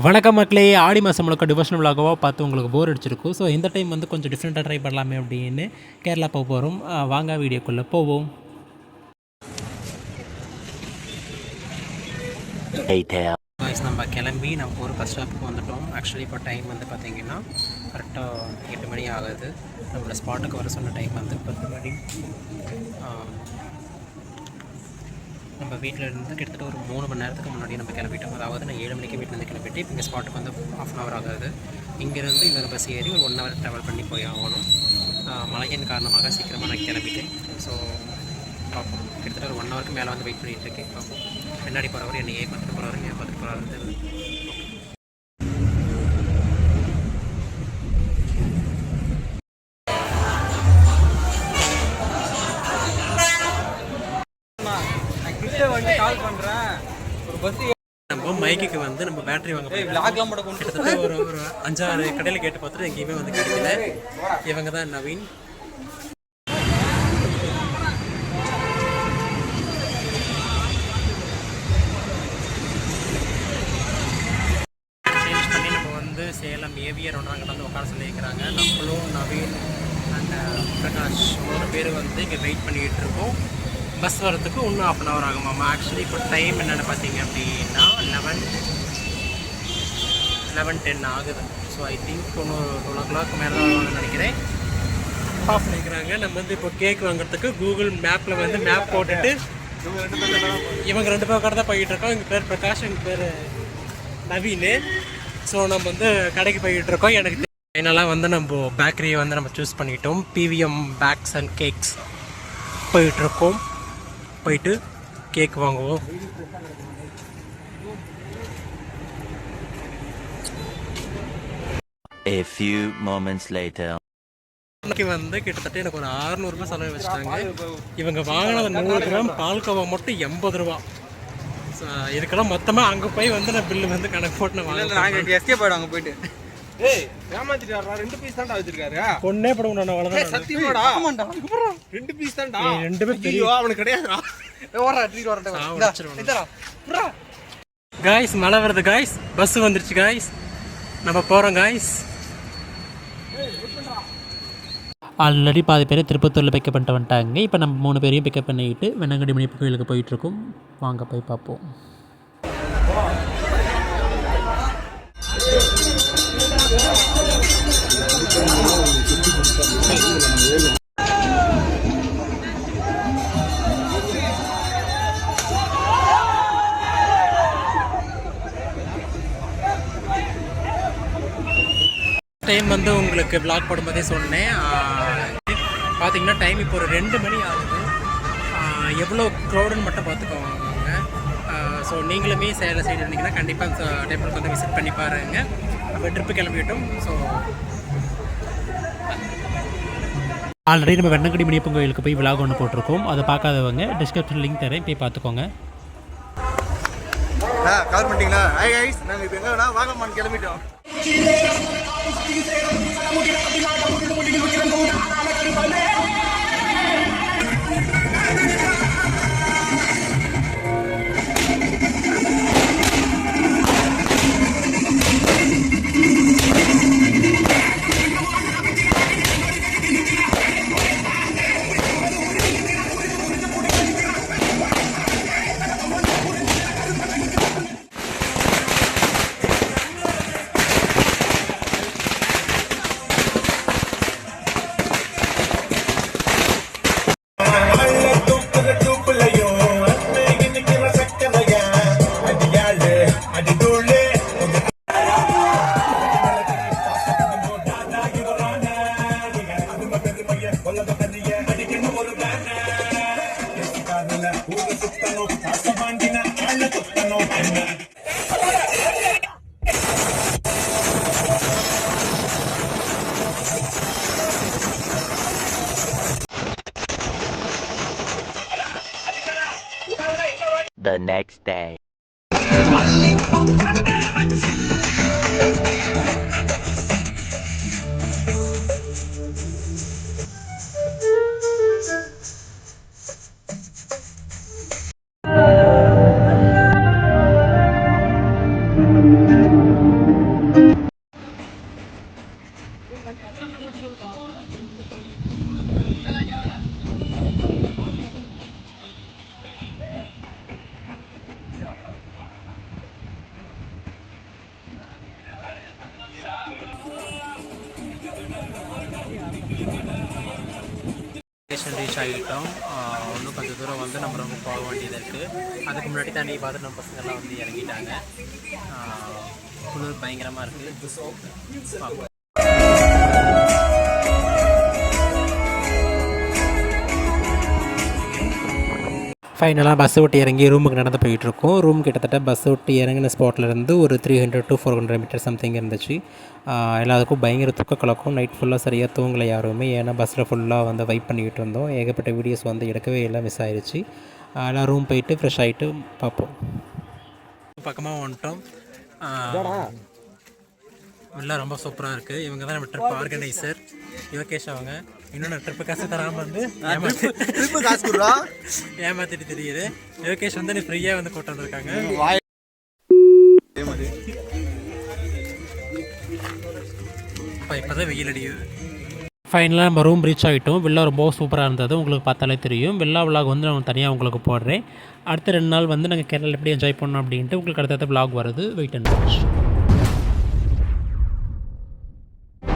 வணக்கம் மக்களே, ஆடி மாதம் முழுக்க டிவோஷனல் விலாகவாக பார்த்து உங்களுக்கு போர் அடிச்சிருக்கும். ஸோ இந்த டைம் வந்து கொஞ்சம் டிஃப்ரெண்ட்டாக ட்ரை பண்ணலாமே அப்படின்னு கேரளா போக போகிறோம். வாங்க வீடியோக்குள்ளே போவோம். நம்ம கிளம்பி நம்ம ஒரு பஸ் ஸ்டாப்புக்கு வந்துட்டோம். ஆக்சுவலி இப்போ டைம் வந்து பார்த்திங்கன்னா கரெக்டாக 8 மணி ஆகுது. நம்மளோட ஸ்பாட்டுக்கு வர சொன்ன டைம் வந்து 10 மணி. நம்ம வீட்டில் இருந்து கிட்டத்தட்ட ஒரு 3 மணி நேரத்துக்கு முன்னாடி நம்ம கிளம்பிட்டோம். அதாவது நான் 7 மணிக்கு வீட்டிலேருந்து கிளம்பிட்டு இப்போ இங்கே ஸ்பாட்டுக்கு வந்து 1/2 hour ஆகாது. இங்கேருந்து இன்னொரு பஸ் ஏறி ஒரு 1 hour ட்ராவல் பண்ணி போய் ஆகணும். மழையின் காரணமாக சீக்கிரமாக நான் கிளம்பிட்டேன். ஸோ பார்ப்போம், கிட்டத்தட்ட ஒரு 1 hourக்கு மேலே வந்து வெயிட் பண்ணிகிட்டு இருக்கேன். பார்ப்போம், பின்னாடி போகிறவர் என்னை பார்த்துட்டு போகிறவர் ஏன் பார்த்துட்டு போகிறாரு. நம்ம மைக்குக்கு வந்து நம்ம பேட்டரி வாங்க கிட்டத்தட்ட ஒரு 5-6 கடையில் கேட்டு பார்த்துட்டு எங்கேயுமே வந்து கிடைக்கல. இவங்க தான் நவீன். சேஞ்ச் பண்ணி நம்ம வந்து சேலம் ஏவியர் ஒன்றாங்க வந்து உட்கார சொல்லியிருக்கிறாங்க. நம்மளும் நவீன் அண்ட் பிரகாஷ் 3 பேர் வந்து இங்கே வெயிட் பண்ணிக்கிட்டு இருக்கோம். பஸ் வரத்துக்கு இன்னும் 1/2 hour ஆகுமாம்மா. ஆக்சுவலி இப்போ டைம் என்னென்னு பார்த்தீங்க அப்படின்னா 11:10 ஆகுது. ஸோ ஐ திங்க் இன்னும் 12 o'clock மேலே தான் வருவாங்கன்னு நினைக்கிறேன். ஆஃப் பண்ணிக்கிறாங்க. நம்ம வந்து இப்போ கேக் வாங்குறதுக்கு கூகுள் மேப்பில் வந்து மேப் போட்டுட்டு இவங்க 2 பேர் கடை தான் போய்கிட்டு இருக்கோம். எங்கள் பேர் பிரகாஷ், எங்கள் பேர் நவீன். ஸோ நம்ம வந்து கடைக்கு போய்கிட்டு இருக்கோம். எனக்கு ஃபைனலாக வந்து நம்ம பேக்கரியை வந்து நம்ம சூஸ் பண்ணிட்டோம். PVM பேக்ஸ் அண்ட் கேக்ஸ் போயிட்டுருக்கோம். போயிட்டு கேக் வாங்குவோம். A few moments later. இன்னைக்கு வந்து கிட்டத்தட்ட எனக்கு ஒரு 600 ரூபாய் செலவு வச்சுட்டாங்க. இவங்க வாங்கினது 100 கிராம் பால்கோவா மட்டும் 80 ரூபா. இதுக்கெல்லாம் மொத்தமாக அங்கே போய் வந்து நான் பில்லு வந்து கணக்கு போட்டு நான் வாங்க. நாங்கள் எஸ்கே போய்டும் அங்கே போயிட்டு ஏமாத்திட்டாரா. 2 பீஸ் தான்டா வச்சிருக்காரு. பொண்ணே படம் அவ்வளோதான். சத்தியமாடா 2 பீஸ் தான்டா. 2 பேர் தெரியும். அவனுக்கு கிடையாதுடா. காய்ஸ், மழை வருது காய்ஸ். பஸ் வந்துருச்சு காய்ஸ். நம்ம போகிறோம் காய்ஸ். ஆல்ரெடி பாதி பேர் திருப்பத்தூரில் பிக்கப் பண்ணிட்டு வந்துட்டாங்க. இப்போ நம்ம 3 பேரையும் பிக்கப் பண்ணிக்கிட்டு வெண்ணங்கடி மணிப்பு கோயிலுக்கு போயிட்டுருக்கோம். வாங்க போய் பார்ப்போம். டைம் வந்து உங்களுக்கு விளாக் போடும்போதே சொன்னேன். பார்த்தீங்கன்னா டைம் இப்போ ஒரு 2 மணி ஆகுது. எவ்வளோ க்ரௌடுன்னு மட்டும் பார்த்துக்கோங்க. ஸோ நீங்களுமே சேலம் சைடு இருந்தீங்கன்னா கண்டிப்பாக அந்த டெம்பிளுக்கு வந்து விசிட் பண்ணி பாருங்கள். அப்போ ட்ரிப்பு கிளம்பிட்டோம். ஸோ ஆல்ரெடி நம்ம வெண்ணங்கடி மணியப்பன் கோயிலுக்கு போய் விளாக் ஒன்று போட்டிருக்கோம். அதை பார்க்காதவங்க டிஸ்கிரிப்ஷன் லிங்க் தரேன், போய் பார்த்துக்கோங்க. கவர் பண்ணிட்டீங்களா? ஹாய் गाइस, நாங்கள் இப்போ எங்கன்னா வாகமான் கிளம்பிட்டோம். The next day. Station reach ஆகிட்டோம். இன்னும் கொஞ்சம் தூரம் வந்து நம்ம ரொம்ப போக வேண்டியது இருக்குது. அதுக்கு முன்னாடி தண்ணி பார்த்து நம்ம பசங்கள்லாம் வந்து இறங்கிட்டாங்க. குளிர் பயங்கரமாக இருக்குது. பார்ப்போம். ஃபைனலாக பஸ் விட்டு இறங்கி ரூமுக்கு நடந்து போயிட்டுருக்கோம். ரூம் கிட்டத்தட்ட பஸ் விட்டு இறங்கின ஸ்பாட்லேருந்து ஒரு 300 to 400 மீட்டர் சம்திங் இருந்துச்சு. எல்லாத்துக்கும் பயங்கர தூக்க கலக்கும். நைட் ஃபுல்லாக சரியாக தூங்கலை யாருமே. ஏன்னா பஸ்ஸில் ஃபுல்லாக வந்து வைப் பண்ணிக்கிட்டு இருந்தோம். ஏகப்பட்ட வீடியோஸ் வந்து எடுக்கவே எல்லாம் மிஸ் ஆயிடுச்சு. எல்லாம் ரூம் போயிட்டு ஃப்ரெஷ் ஆகிட்டு பார்ப்போம். பக்கமாக வந்துட்டோம். எல்லாம் ரொம்ப சூப்பராக இருக்குது. இவங்க தான் நம்ம ட்ரிப் ஆர்கனைசர் யுவகேஷ். அவங்க இன்னொன்று ட்ரிப்பு காசு தராமல் வந்து ஏமாத்திட்டு தெரியுது. யுவகேஷ் வந்து நீ ஃப்ரீயாக வந்து கூட்டு வந்திருக்காங்க. இப்போ தான் வெயில் அடிக்குது. ஃபைனலாக நம்ம ரூம் ரீச் ஆகிட்டோம். வில்லா ரொம்ப சூப்பராக இருந்தது. உங்களுக்கு பார்த்தாலே தெரியும். வில்லா விலாக் வந்து நான் தனியாக உங்களுக்கு போடுறேன். அடுத்த 2 நாள் வந்து நாங்கள் கேரளாவில் எப்படி என்ஜாய் பண்ணோம் அப்படின்ட்டு உங்களுக்கு அடுத்தடுத்த விலாக் வருது. Wait and watch.